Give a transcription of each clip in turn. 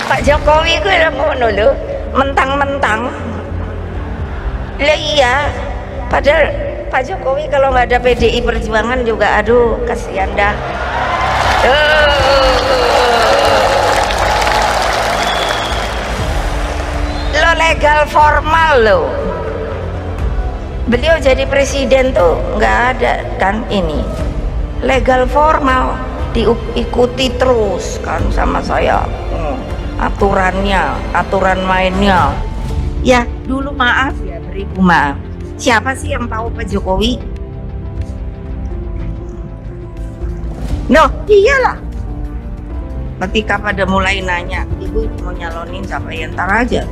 Pak Jokowi gue lah ngono lho, mentang-mentang. Lah iya, padahal Pak Jokowi kalau nggak ada PDI Perjuangan juga, aduh kasihan dah. Lo legal formal lo. Beliau jadi presiden tuh nggak ada kan ini. Legal formal diikuti terus kan sama saya. Aturannya, aturan mainnya. Ya dulu maaf ya, beribu maaf. Siapa sih yang tahu Pak Jokowi? No, iyalah. Ketika pada mulai nanya, ibu mau nyalonin siapa, ya ntar aja.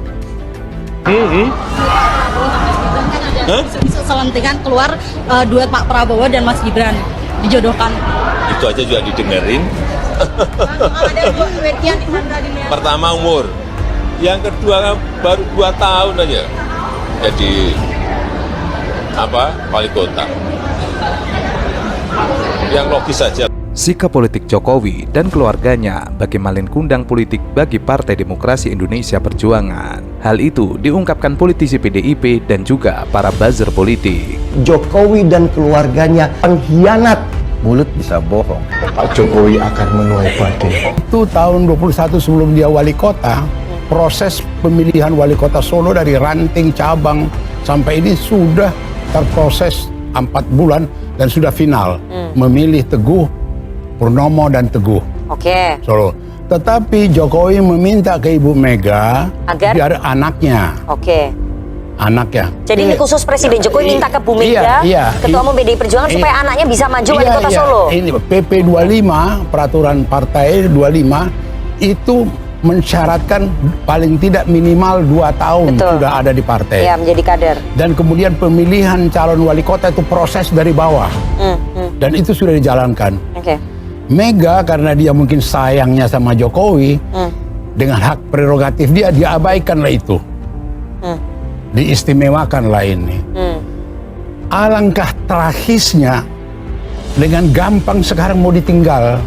Selentingan keluar duet Pak Prabowo dan Mas Gibran dijodohkan. Itu aja juga didengerin. Ada dua duetnya di mana dilihat? Pertama umur, yang kedua baru 2 tahun aja jadi wali kota. Yang logis saja. Sikap politik Jokowi dan keluarganya bagi malin kundang politik bagi Partai Demokrasi Indonesia Perjuangan. Hal itu diungkapkan politisi PDIP dan juga para buzzer politik. Jokowi dan keluarganya pengkhianat. Mulut bisa bohong. Pak Jokowi akan menuai badai. Itu tahun 21 sebelum dia wali kota, proses pemilihan wali kota Solo dari ranting cabang sampai ini sudah terproses 4 bulan dan sudah final. Memilih Teguh, Purnomo dan Teguh. Oke. Solo. Tetapi Jokowi meminta ke Ibu Mega agar biar anaknya. Oke. Anaknya. Jadi ini khusus Presiden Jokowi minta ke Bu Mega, Ketua Umum PDI Perjuangan supaya anaknya bisa maju wali kota Solo. Ini PP 25, peraturan partai 25 itu mensyaratkan paling tidak minimal 2 tahun. Betul. Sudah ada di partai. Ya, menjadi kader. Dan kemudian pemilihan calon wali kota itu proses dari bawah. Dan itu sudah dijalankan. Oke. Mega karena dia mungkin sayangnya sama Jokowi, dengan hak prerogatif dia abaikanlah itu. Diistimewakanlah ini. Alangkah tragisnya, dengan gampang sekarang mau ditinggal.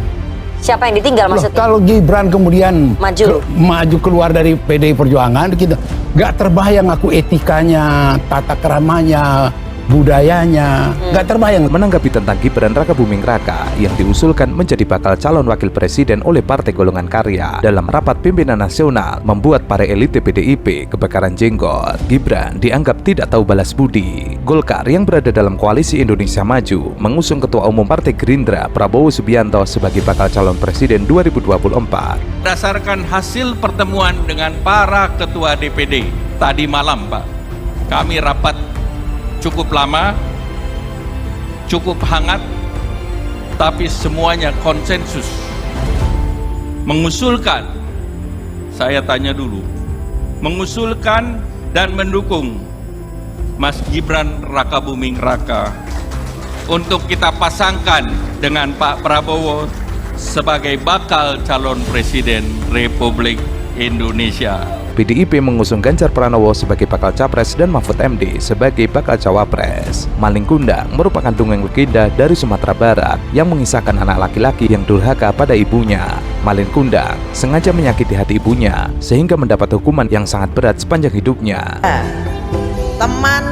Siapa yang ditinggal maksudnya? Kalau Gibran kemudian maju keluar dari PDI Perjuangan, kita nggak terbayang aku etikanya, tata keramanya, budayanya, nggak terbayang. Menanggapi tentang Gibran Rakabuming Raka yang diusulkan menjadi bakal calon wakil presiden oleh Partai Golongan Karya dalam rapat pimpinan nasional membuat para elit PDIP kebakaran jenggot. Gibran dianggap tidak tahu balas budi. Golkar yang berada dalam koalisi Indonesia Maju mengusung Ketua Umum Partai Gerindra Prabowo Subianto sebagai bakal calon presiden 2024. Berdasarkan hasil pertemuan dengan para ketua DPD tadi malam, Pak, kami rapat cukup lama, cukup hangat, tapi semuanya konsensus mengusulkan, saya tanya dulu, mengusulkan dan mendukung Mas Gibran Rakabuming Raka untuk kita pasangkan dengan Pak Prabowo sebagai bakal calon presiden Republik Indonesia. PDIP mengusung Ganjar Pranowo sebagai bakal capres dan Mahfud MD sebagai bakal cawapres. Maling kundang merupakan dongeng legenda dari Sumatera Barat yang mengisahkan anak laki-laki yang durhaka pada ibunya. Maling kundang sengaja menyakiti hati ibunya sehingga mendapat hukuman yang sangat berat sepanjang hidupnya. Teman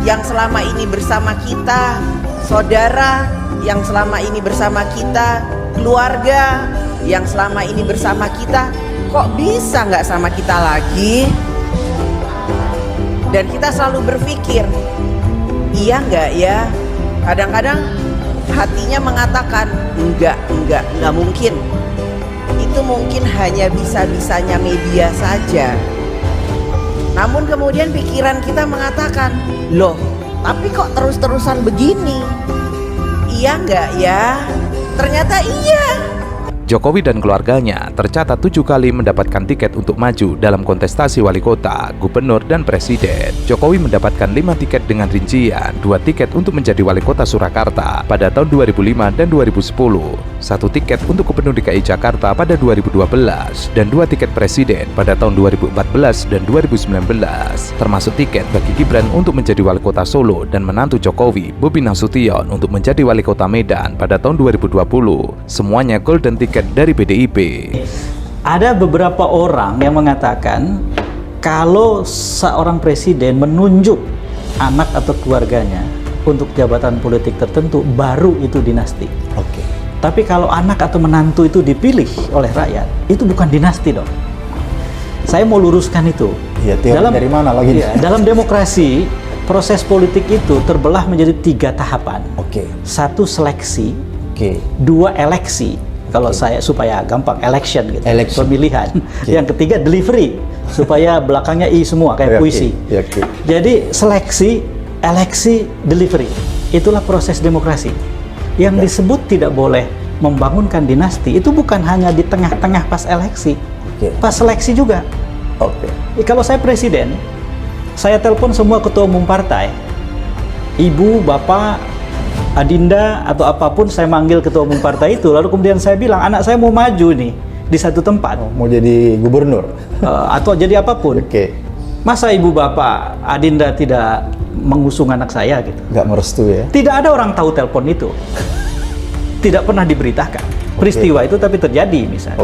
yang selama ini bersama kita, saudara yang selama ini bersama kita, keluarga yang selama ini bersama kita, kok bisa nggak sama kita lagi? Dan kita selalu berpikir, iya nggak ya? Kadang-kadang hatinya mengatakan nggak mungkin. Itu mungkin hanya bisa-bisanya media saja. Namun kemudian pikiran kita mengatakan, loh, tapi kok terus-terusan begini? Iya nggak ya? Ternyata iya. Jokowi dan keluarganya tercatat 7 kali mendapatkan tiket untuk maju dalam kontestasi wali kota, gubernur, dan presiden. Jokowi mendapatkan 5 tiket dengan rincian 2 tiket untuk menjadi wali kota Surakarta pada tahun 2005 dan 2010, 1 tiket untuk gubernur DKI Jakarta pada 2012, dan 2 tiket presiden pada tahun 2014 dan 2019, termasuk tiket bagi Gibran untuk menjadi wali kota Solo dan menantu Jokowi, Bobi Nasution, untuk menjadi wali kota Medan pada tahun 2020. Semuanya golden ticket dari PDIP. Ada beberapa orang yang mengatakan kalau seorang presiden menunjuk anak atau keluarganya untuk jabatan politik tertentu, baru itu dinasti. Oke. Tapi kalau anak atau menantu itu dipilih oleh rakyat, itu bukan dinasti dong. Saya mau luruskan itu. Ya, dari mana lagi? Ya, dalam demokrasi, proses politik itu terbelah menjadi 3 tahapan. Oke. 1 seleksi, Oke. 2 eleksi. Kalau saya supaya gampang, election gitu, pemilihan. Okay. Yang ketiga delivery, supaya belakangnya i semua kayak puisi. Okay. Jadi seleksi, eleksi, delivery, itulah proses demokrasi. Yang disebut tidak boleh membangunkan dinasti itu bukan hanya di tengah-tengah pas eleksi, pas seleksi juga. Kalau saya presiden, saya telepon semua ketua umum partai, ibu, bapak, adinda atau apapun, saya manggil ketua umum partai itu, lalu kemudian saya bilang anak saya mau maju nih di satu tempat, mau jadi gubernur atau jadi apapun. Masa ibu, bapak, adinda tidak mengusung anak saya gitu? Nggak merestui ya? Tidak ada orang tahu telepon itu, tidak pernah diberitakan peristiwa itu, tapi terjadi misalnya.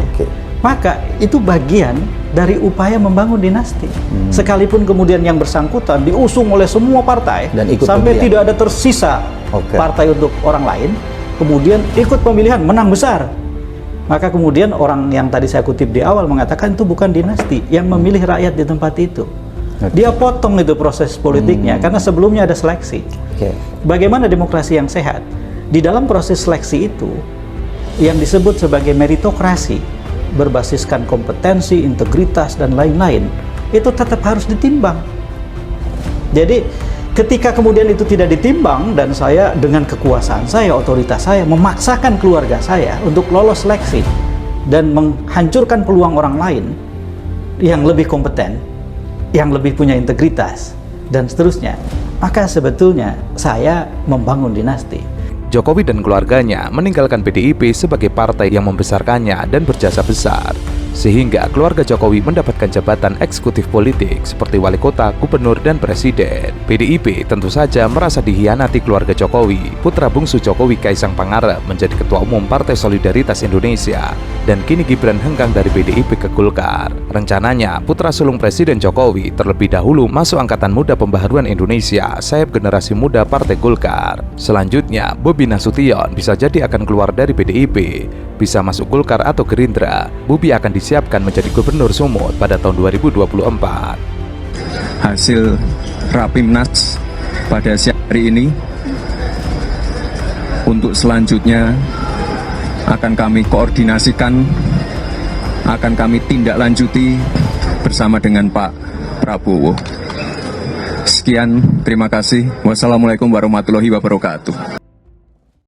Maka itu bagian dari upaya membangun dinasti. Sekalipun kemudian yang bersangkutan diusung oleh semua partai dan ikut sampai pemilihan, tidak ada tersisa partai untuk orang lain, kemudian ikut pemilihan menang besar. Maka kemudian orang yang tadi saya kutip di awal mengatakan itu bukan dinasti, yang memilih rakyat di tempat itu. Dia potong itu proses politiknya karena sebelumnya ada seleksi. Bagaimana demokrasi yang sehat? Di dalam proses seleksi itu yang disebut sebagai meritokrasi, berbasiskan kompetensi, integritas, dan lain-lain, itu tetap harus ditimbang. Jadi ketika kemudian itu tidak ditimbang dan saya dengan kekuasaan saya, otoritas saya, memaksakan keluarga saya untuk lolos seleksi dan menghancurkan peluang orang lain yang lebih kompeten, yang lebih punya integritas, dan seterusnya, maka sebetulnya saya membangun dinasti. Jokowi dan keluarganya meninggalkan PDIP sebagai partai yang membesarkannya dan berjasa besar, sehingga keluarga Jokowi mendapatkan jabatan eksekutif politik seperti wali kota, gubernur, dan presiden. PDIP tentu saja merasa dihianati keluarga Jokowi. Putra bungsu Jokowi, Kaisang Pangarep, menjadi ketua umum Partai Solidaritas Indonesia, dan kini Gibran hengkang dari PDIP ke Golkar. Rencananya, putra sulung Presiden Jokowi terlebih dahulu masuk Angkatan Muda Pembaharuan Indonesia, sayap generasi muda Partai Golkar. Selanjutnya, Bobi Nasution bisa jadi akan keluar dari PDIP, bisa masuk Golkar atau Gerindra. Bobi akan disiapkan menjadi gubernur Sumut pada tahun 2024. Hasil Rapimnas pada siang hari ini untuk selanjutnya akan kami koordinasikan, akan kami tindak lanjuti bersama dengan Pak Prabowo. Sekian, terima kasih. Wassalamualaikum warahmatullahi wabarakatuh.